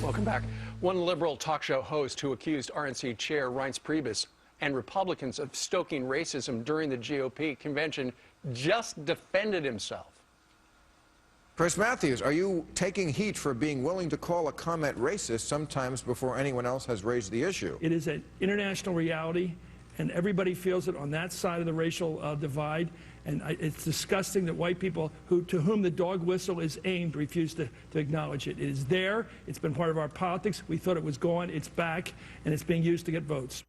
Welcome back. One liberal talk show host who accused RNC Chair Reince Priebus and Republicans of stoking racism during the GOP convention just defended himself. Chris Matthews, are you taking heat for being willing to call a comment racist sometimes before anyone else has raised the issue? It is an international reality, and everybody feels it on that side of the racial divide. And it's disgusting that white people to whom the dog whistle is aimed refuse to acknowledge it. It is there. It's been part of our politics. We thought it was gone. It's back, and it's being used to get votes.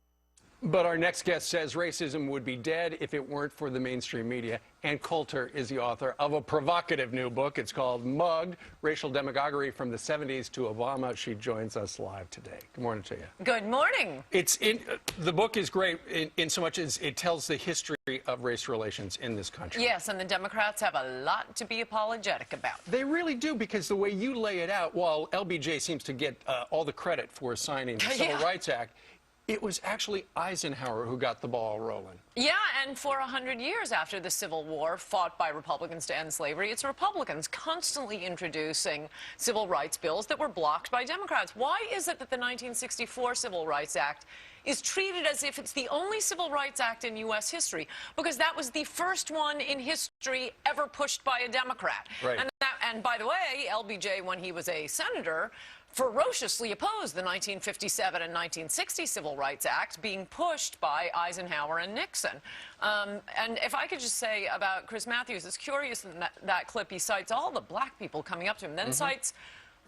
But our next guest says racism would be dead if it weren't for the mainstream media. Ann Coulter is the author of a provocative new book. It's called Mugged, Racial Demagoguery from the 70s to Obama. She joins us live today. Good morning to you. Good morning. The book is great in so much as it tells the history of race relations in this country. Yes, and the Democrats have a lot to be apologetic about. They really do, because the way you lay it out, while LBJ seems to get all the credit for signing the Civil Rights Act, it was actually Eisenhower who got the ball rolling. Yeah, and for 100 years after the Civil War, fought by Republicans to end slavery, it's Republicans constantly introducing civil rights bills that were blocked by Democrats. Why is it that the 1964 Civil Rights Act is treated as if it's the only civil rights act in U.S. history? Because that was the first one in history ever pushed by a Democrat. Right. And by the way, LBJ, when he was a senator, ferociously opposed the 1957 and 1960 Civil Rights Act being pushed by Eisenhower and Nixon. And if I could just say about Chris Matthews, it's curious in that clip he cites all the black people coming up to him, then cites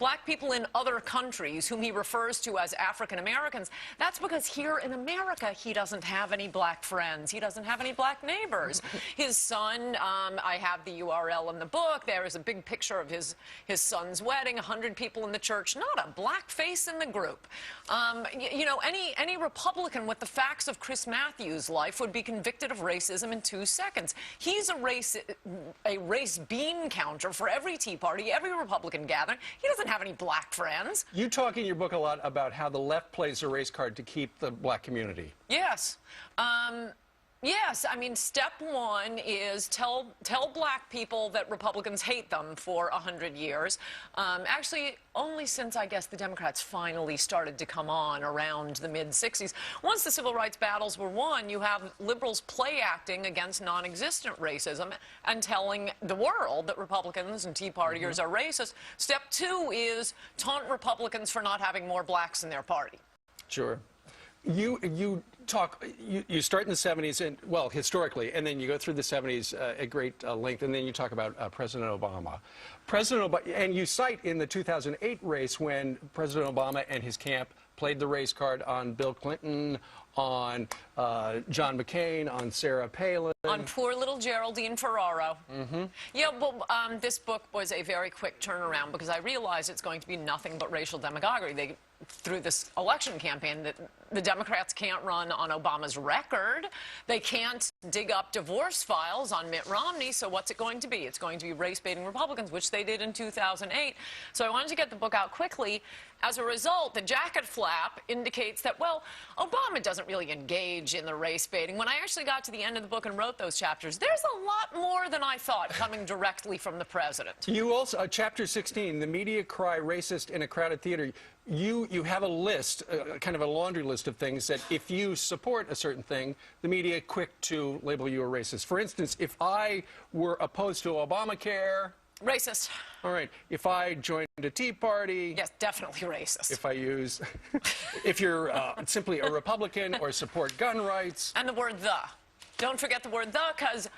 black people in other countries whom he refers to as African Americans. That's because here in America, he doesn't have any black friends. He doesn't have any black neighbors. His son, I have the URL in the book. There is a big picture of his son's wedding, 100 people in the church, not a black face in the group. You know, any Republican with the facts of Chris Matthews' life would be convicted of racism in 2 seconds. He's a race bean counter for every Tea Party, every Republican gathering. He doesn't have any black friends. You talk in your book a lot about how the left plays a race card to keep the black community. Yes. Yes, I mean, step one is tell black people that Republicans hate them for 100 years. Actually, only since, I guess, the Democrats finally started to come on around the mid-'60s. Once the civil rights battles were won, you have liberals play acting against non-existent racism and telling the world that Republicans and Tea Partiers are racist. Step two is taunt Republicans for not having more blacks in their party. Sure. You start in the 70s, and well, historically, and then you go through the 70s at great length, and then you talk about President Obama. And you cite in the 2008 race when President Obama and his camp played the race card on Bill Clinton, on John McCain, on Sarah Palin. On poor little Geraldine Ferraro. Yeah, well, this book was a very quick turnaround because I realized it's going to be nothing but racial demagoguery. Through this election campaign, that the Democrats can't run on Obama's record. They can't dig up divorce files on Mitt Romney, so what's it going to be? It's going to be race-baiting Republicans, which they did in 2008. So I wanted to get the book out quickly. As a result, the jacket flap indicates that, well, Obama doesn't really engage in the race-baiting. When I actually got to the end of the book and wrote those chapters, there's a lot more than I thought coming directly from the president. You also, chapter 16, the media cry racist in a crowded theater. You have a list, kind of a laundry list of things that if you support a certain thing, the media quick to label you a racist. For instance, if I were opposed to Obamacare... Racist. All right. If I joined a Tea Party... Yes, definitely racist. If I use... if you're simply a Republican or support gun rights... And the word the. Don't forget the word the, because...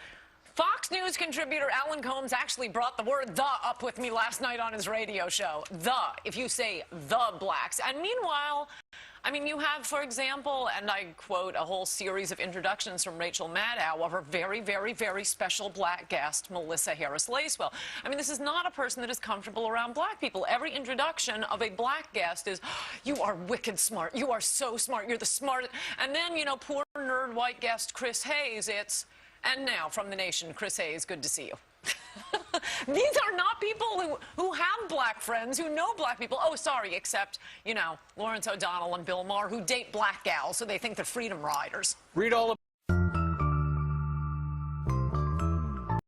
Fox News contributor Alan Combs actually brought the word the up with me last night on his radio show. The, if you say the blacks. And meanwhile, I mean, you have, for example, and I quote a whole series of introductions from Rachel Maddow of her very, very, very special black guest, Melissa Harris-Lacewell. I mean, this is not a person that is comfortable around black people. Every introduction of a black guest is, you are wicked smart. You are so smart. You're the smartest. And then, you know, poor nerd white guest Chris Hayes, it's... And now, from the nation, Chris Hayes, good to see you. These are not people who have black friends, who know black people. Oh, sorry, except, you know, Lawrence O'Donnell and Bill Maher, who date black gals, so they think they're freedom riders. Read all